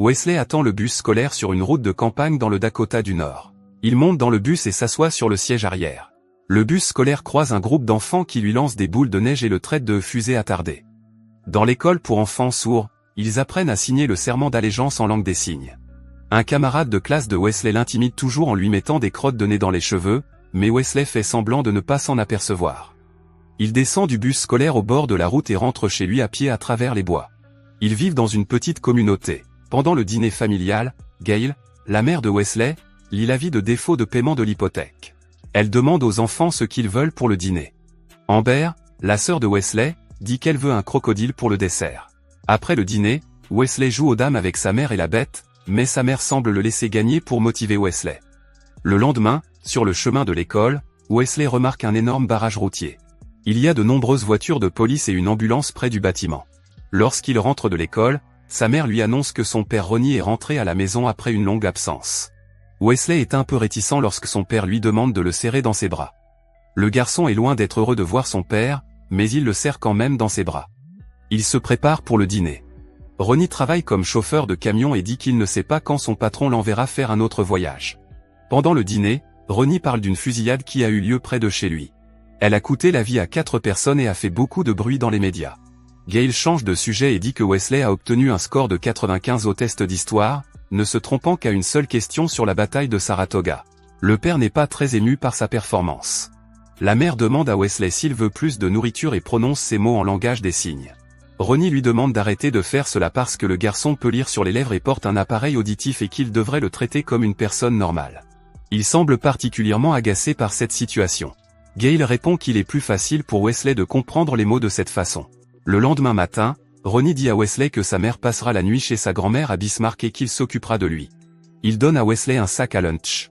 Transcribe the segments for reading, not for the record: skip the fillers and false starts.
Wesley attend le bus scolaire sur une route de campagne dans le Dakota du Nord. Il monte dans le bus et s'assoit sur le siège arrière. Le bus scolaire croise un groupe d'enfants qui lui lancent des boules de neige et le traitent de fusée attardée. Dans l'école pour enfants sourds, ils apprennent à signer le serment d'allégeance en langue des signes. Un camarade de classe de Wesley l'intimide toujours en lui mettant des crottes de nez dans les cheveux, mais Wesley fait semblant de ne pas s'en apercevoir. Il descend du bus scolaire au bord de la route et rentre chez lui à pied à travers les bois. Ils vivent dans une petite communauté. Pendant le dîner familial, Gail, la mère de Wesley, lit l'avis de défaut de paiement de l'hypothèque. Elle demande aux enfants ce qu'ils veulent pour le dîner. Amber, la sœur de Wesley, dit qu'elle veut un crocodile pour le dessert. Après le dîner, Wesley joue aux dames avec sa mère et la bête, mais sa mère semble le laisser gagner pour motiver Wesley. Le lendemain, sur le chemin de l'école, Wesley remarque un énorme barrage routier. Il y a de nombreuses voitures de police et une ambulance près du bâtiment. Lorsqu'il rentre de l'école, sa mère lui annonce que son père Ronnie est rentré à la maison après une longue absence. Wesley est un peu réticent lorsque son père lui demande de le serrer dans ses bras. Le garçon est loin d'être heureux de voir son père, mais il le serre quand même dans ses bras. Il se prépare pour le dîner. Ronnie travaille comme chauffeur de camion et dit qu'il ne sait pas quand son patron l'enverra faire un autre voyage. Pendant le dîner, Ronnie parle d'une fusillade qui a eu lieu près de chez lui. Elle a coûté la vie à 4 personnes et a fait beaucoup de bruit dans les médias. Gail change de sujet et dit que Wesley a obtenu un score de 95 au test d'histoire, ne se trompant qu'à une seule question sur la bataille de Saratoga. Le père n'est pas très ému par sa performance. La mère demande à Wesley s'il veut plus de nourriture et prononce ces mots en langage des signes. Ronnie lui demande d'arrêter de faire cela parce que le garçon peut lire sur les lèvres et porte un appareil auditif et qu'il devrait le traiter comme une personne normale. Il semble particulièrement agacé par cette situation. Gail répond qu'il est plus facile pour Wesley de comprendre les mots de cette façon. Le lendemain matin, Ronnie dit à Wesley que sa mère passera la nuit chez sa grand-mère à Bismarck et qu'il s'occupera de lui. Il donne à Wesley un sac à lunch.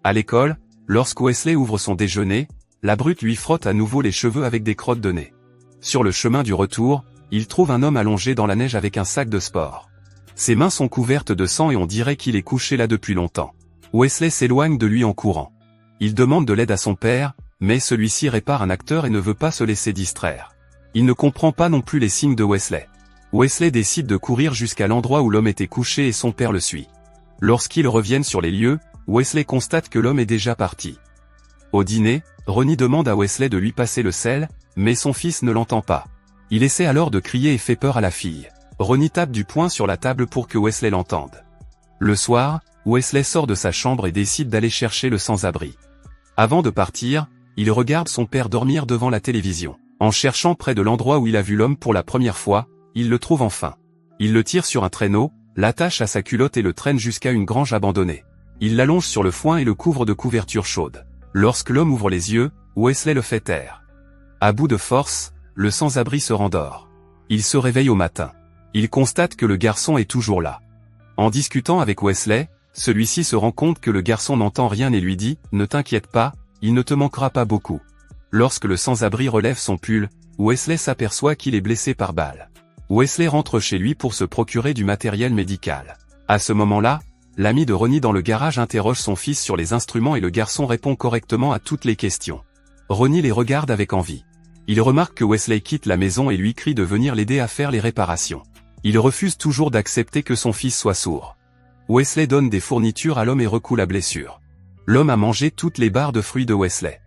À l'école, lorsque Wesley ouvre son déjeuner, la brute lui frotte à nouveau les cheveux avec des crottes de nez. Sur le chemin du retour, il trouve un homme allongé dans la neige avec un sac de sport. Ses mains sont couvertes de sang et on dirait qu'il est couché là depuis longtemps. Wesley s'éloigne de lui en courant. Il demande de l'aide à son père, mais celui-ci répare un acteur et ne veut pas se laisser distraire. Il ne comprend pas non plus les signes de Wesley. Wesley décide de courir jusqu'à l'endroit où l'homme était couché et son père le suit. Lorsqu'ils reviennent sur les lieux, Wesley constate que l'homme est déjà parti. Au dîner, Ronnie demande à Wesley de lui passer le sel, mais son fils ne l'entend pas. Il essaie alors de crier et fait peur à la fille. Ronnie tape du poing sur la table pour que Wesley l'entende. Le soir, Wesley sort de sa chambre et décide d'aller chercher le sans-abri. Avant de partir, il regarde son père dormir devant la télévision. En cherchant près de l'endroit où il a vu l'homme pour la première fois, il le trouve enfin. Il le tire sur un traîneau, l'attache à sa culotte et le traîne jusqu'à une grange abandonnée. Il l'allonge sur le foin et le couvre de couvertures chaudes. Lorsque l'homme ouvre les yeux, Wesley le fait taire. À bout de force, le sans-abri se rendort. Il se réveille au matin. Il constate que le garçon est toujours là. En discutant avec Wesley, celui-ci se rend compte que le garçon n'entend rien et lui dit « Ne t'inquiète pas, il ne te manquera pas beaucoup ». Lorsque le sans-abri relève son pull, Wesley s'aperçoit qu'il est blessé par balle. Wesley rentre chez lui pour se procurer du matériel médical. À ce moment-là, l'ami de Ronnie dans le garage interroge son fils sur les instruments et le garçon répond correctement à toutes les questions. Ronnie les regarde avec envie. Il remarque que Wesley quitte la maison et lui crie de venir l'aider à faire les réparations. Il refuse toujours d'accepter que son fils soit sourd. Wesley donne des fournitures à l'homme et recoue la blessure. L'homme a mangé toutes les barres de fruits de Wesley.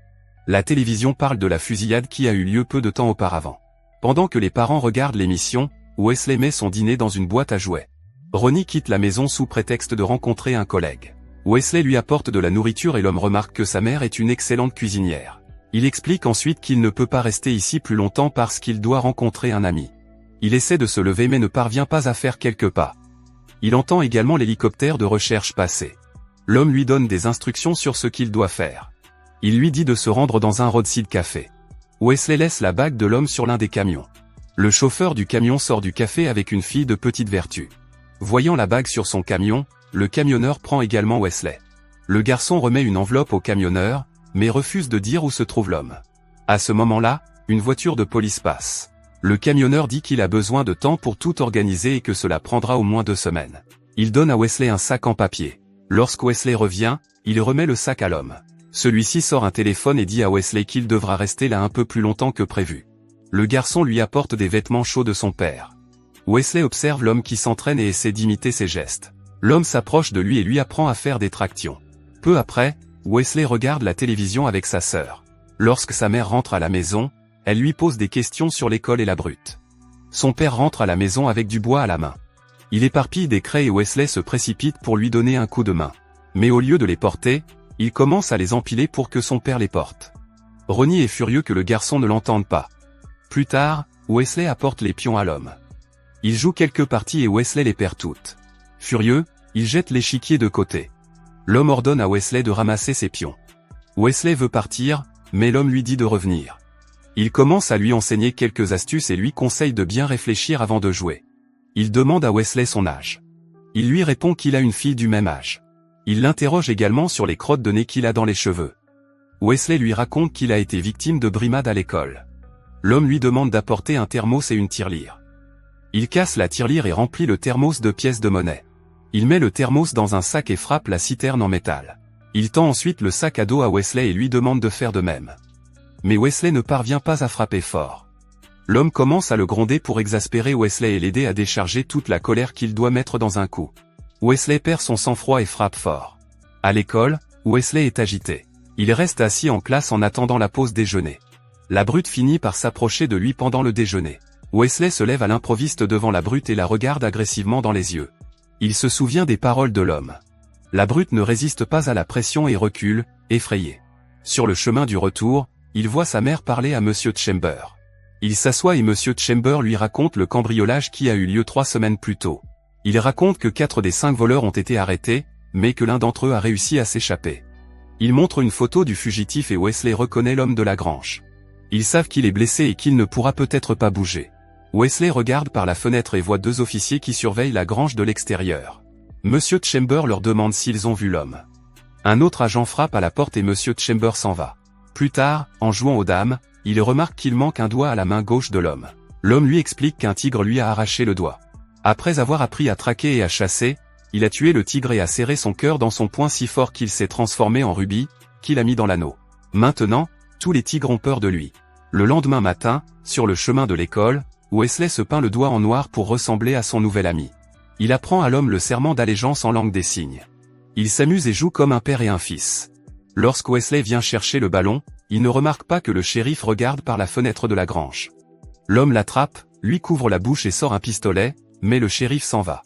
La télévision parle de la fusillade qui a eu lieu peu de temps auparavant. Pendant que les parents regardent l'émission, Wesley met son dîner dans une boîte à jouets. Ronnie quitte la maison sous prétexte de rencontrer un collègue. Wesley lui apporte de la nourriture et l'homme remarque que sa mère est une excellente cuisinière. Il explique ensuite qu'il ne peut pas rester ici plus longtemps parce qu'il doit rencontrer un ami. Il essaie de se lever mais ne parvient pas à faire quelques pas. Il entend également l'hélicoptère de recherche passer. L'homme lui donne des instructions sur ce qu'il doit faire. Il lui dit de se rendre dans un roadside café. Wesley laisse la bague de l'homme sur l'un des camions. Le chauffeur du camion sort du café avec une fille de petite vertu. Voyant la bague sur son camion, le camionneur prend également Wesley. Le garçon remet une enveloppe au camionneur, mais refuse de dire où se trouve l'homme. À ce moment-là, une voiture de police passe. Le camionneur dit qu'il a besoin de temps pour tout organiser et que cela prendra au moins 2 semaines. Il donne à Wesley un sac en papier. Lorsque Wesley revient, il remet le sac à l'homme. Celui-ci sort un téléphone et dit à Wesley qu'il devra rester là un peu plus longtemps que prévu. Le garçon lui apporte des vêtements chauds de son père. Wesley observe l'homme qui s'entraîne et essaie d'imiter ses gestes. L'homme s'approche de lui et lui apprend à faire des tractions. Peu après, Wesley regarde la télévision avec sa sœur. Lorsque sa mère rentre à la maison, elle lui pose des questions sur l'école et la brute. Son père rentre à la maison avec du bois à la main. Il éparpille des craies et Wesley se précipite pour lui donner un coup de main. Mais au lieu de les porter, il commence à les empiler pour que son père les porte. Ronnie est furieux que le garçon ne l'entende pas. Plus tard, Wesley apporte les pions à l'homme. Il joue quelques parties et Wesley les perd toutes. Furieux, il jette l'échiquier de côté. L'homme ordonne à Wesley de ramasser ses pions. Wesley veut partir, mais l'homme lui dit de revenir. Il commence à lui enseigner quelques astuces et lui conseille de bien réfléchir avant de jouer. Il demande à Wesley son âge. Il lui répond qu'il a une fille du même âge. Il l'interroge également sur les crottes de nez qu'il a dans les cheveux. Wesley lui raconte qu'il a été victime de brimades à l'école. L'homme lui demande d'apporter un thermos et une tirelire. Il casse la tirelire et remplit le thermos de pièces de monnaie. Il met le thermos dans un sac et frappe la citerne en métal. Il tend ensuite le sac à dos à Wesley et lui demande de faire de même. Mais Wesley ne parvient pas à frapper fort. L'homme commence à le gronder pour exaspérer Wesley et l'aider à décharger toute la colère qu'il doit mettre dans un coup. Wesley perd son sang-froid et frappe fort. À l'école, Wesley est agité. Il reste assis en classe en attendant la pause déjeuner. La brute finit par s'approcher de lui pendant le déjeuner. Wesley se lève à l'improviste devant la brute et la regarde agressivement dans les yeux. Il se souvient des paroles de l'homme. La brute ne résiste pas à la pression et recule, effrayée. Sur le chemin du retour, il voit sa mère parler à Monsieur Chamber. Il s'assoit et Monsieur Chamber lui raconte le cambriolage qui a eu lieu 3 semaines plus tôt. Il raconte que 4 des 5 voleurs ont été arrêtés, mais que l'un d'entre eux a réussi à s'échapper. Il montre une photo du fugitif et Wesley reconnaît l'homme de la grange. Ils savent qu'il est blessé et qu'il ne pourra peut-être pas bouger. Wesley regarde par la fenêtre et voit 2 officiers qui surveillent la grange de l'extérieur. Monsieur Chamber leur demande s'ils ont vu l'homme. Un autre agent frappe à la porte et Monsieur Chamber s'en va. Plus tard, en jouant aux dames, il remarque qu'il manque un doigt à la main gauche de l'homme. L'homme lui explique qu'un tigre lui a arraché le doigt. Après avoir appris à traquer et à chasser, il a tué le tigre et a serré son cœur dans son poing si fort qu'il s'est transformé en rubis, qu'il a mis dans l'anneau. Maintenant, tous les tigres ont peur de lui. Le lendemain matin, sur le chemin de l'école, Wesley se peint le doigt en noir pour ressembler à son nouvel ami. Il apprend à l'homme le serment d'allégeance en langue des signes. Il s'amuse et joue comme un père et un fils. Lorsque Wesley vient chercher le ballon, il ne remarque pas que le shérif regarde par la fenêtre de la grange. L'homme l'attrape, lui couvre la bouche et sort un pistolet, mais le shérif s'en va.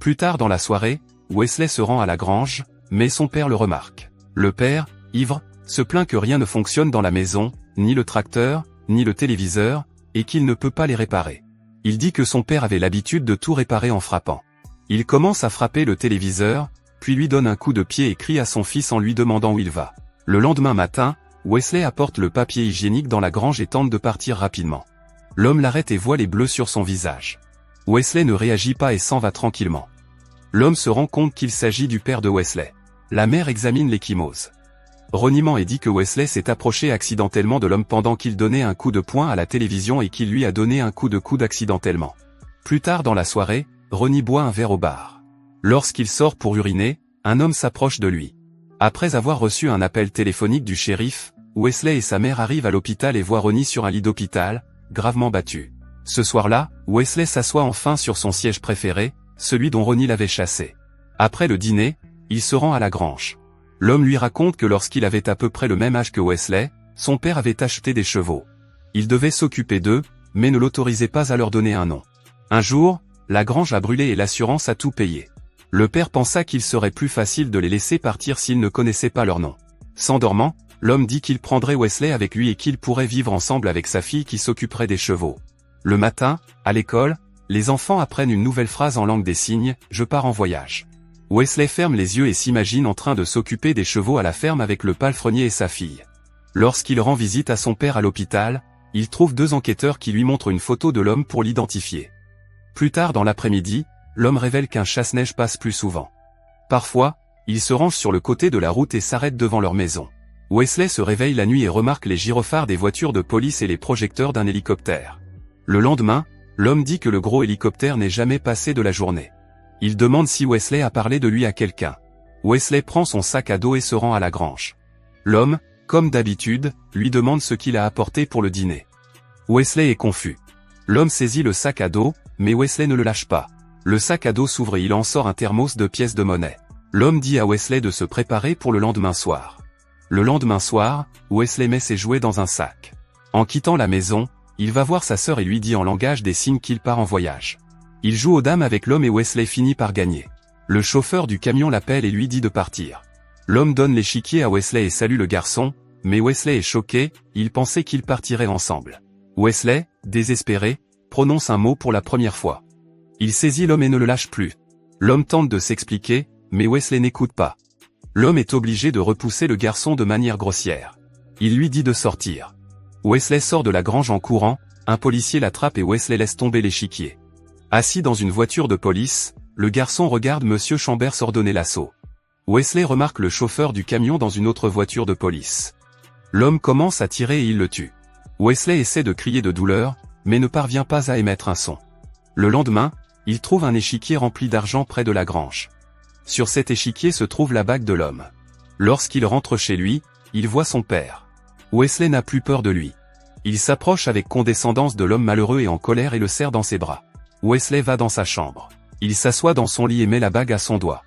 Plus tard dans la soirée, Wesley se rend à la grange, mais son père le remarque. Le père, ivre, se plaint que rien ne fonctionne dans la maison, ni le tracteur, ni le téléviseur, et qu'il ne peut pas les réparer. Il dit que son père avait l'habitude de tout réparer en frappant. Il commence à frapper le téléviseur, puis lui donne un coup de pied et crie à son fils en lui demandant où il va. Le lendemain matin, Wesley apporte le papier hygiénique dans la grange et tente de partir rapidement. L'homme l'arrête et voit les bleus sur son visage. Wesley ne réagit pas et s'en va tranquillement. L'homme se rend compte qu'il s'agit du père de Wesley. La mère examine l'ecchymose. Roniment et dit que Wesley s'est approché accidentellement de l'homme pendant qu'il donnait un coup de poing à la télévision et qu'il lui a donné un coup de coude accidentellement. Plus tard dans la soirée, Ronnie boit un verre au bar. Lorsqu'il sort pour uriner, un homme s'approche de lui. Après avoir reçu un appel téléphonique du shérif, Wesley et sa mère arrivent à l'hôpital et voient Ronnie sur un lit d'hôpital, gravement battu. Ce soir-là, Wesley s'assoit enfin sur son siège préféré, celui dont Ronnie l'avait chassé. Après le dîner, il se rend à la grange. L'homme lui raconte que lorsqu'il avait à peu près le même âge que Wesley, son père avait acheté des chevaux. Il devait s'occuper d'eux, mais ne l'autorisait pas à leur donner un nom. Un jour, la grange a brûlé et l'assurance a tout payé. Le père pensa qu'il serait plus facile de les laisser partir s'ils ne connaissaient pas leur nom. S'endormant, l'homme dit qu'il prendrait Wesley avec lui et qu'ils pourraient vivre ensemble avec sa fille qui s'occuperait des chevaux. Le matin, à l'école, les enfants apprennent une nouvelle phrase en langue des signes, « Je pars en voyage ». Wesley ferme les yeux et s'imagine en train de s'occuper des chevaux à la ferme avec le palefrenier et sa fille. Lorsqu'il rend visite à son père à l'hôpital, il trouve 2 enquêteurs qui lui montrent une photo de l'homme pour l'identifier. Plus tard dans l'après-midi, l'homme révèle qu'un chasse-neige passe plus souvent. Parfois, il se range sur le côté de la route et s'arrête devant leur maison. Wesley se réveille la nuit et remarque les gyrophares des voitures de police et les projecteurs d'un hélicoptère. Le lendemain, l'homme dit que le gros hélicoptère n'est jamais passé de la journée. Il demande si Wesley a parlé de lui à quelqu'un. Wesley prend son sac à dos et se rend à la grange. L'homme, comme d'habitude, lui demande ce qu'il a apporté pour le dîner. Wesley est confus. L'homme saisit le sac à dos, mais Wesley ne le lâche pas. Le sac à dos s'ouvre et il en sort un thermos de pièces de monnaie. L'homme dit à Wesley de se préparer pour le lendemain soir. Le lendemain soir, Wesley met ses jouets dans un sac. En quittant la maison, il va voir sa sœur et lui dit en langage des signes qu'il part en voyage. Il joue aux dames avec l'homme et Wesley finit par gagner. Le chauffeur du camion l'appelle et lui dit de partir. L'homme donne l'échiquier à Wesley et salue le garçon, mais Wesley est choqué, il pensait qu'ils partiraient ensemble. Wesley, désespéré, prononce un mot pour la première fois. Il saisit l'homme et ne le lâche plus. L'homme tente de s'expliquer, mais Wesley n'écoute pas. L'homme est obligé de repousser le garçon de manière grossière. Il lui dit de sortir. Wesley sort de la grange en courant, un policier l'attrape et Wesley laisse tomber l'échiquier. Assis dans une voiture de police, le garçon regarde Monsieur Chambers ordonner l'assaut. Wesley remarque le chauffeur du camion dans une autre voiture de police. L'homme commence à tirer et il le tue. Wesley essaie de crier de douleur, mais ne parvient pas à émettre un son. Le lendemain, il trouve un échiquier rempli d'argent près de la grange. Sur cet échiquier se trouve la bague de l'homme. Lorsqu'il rentre chez lui, il voit son père. Wesley n'a plus peur de lui. Il s'approche avec condescendance de l'homme malheureux et en colère et le serre dans ses bras. Wesley va dans sa chambre. Il s'assoit dans son lit et met la bague à son doigt.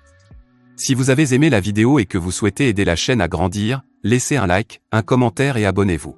Si vous avez aimé la vidéo et que vous souhaitez aider la chaîne à grandir, laissez un like, un commentaire et abonnez-vous.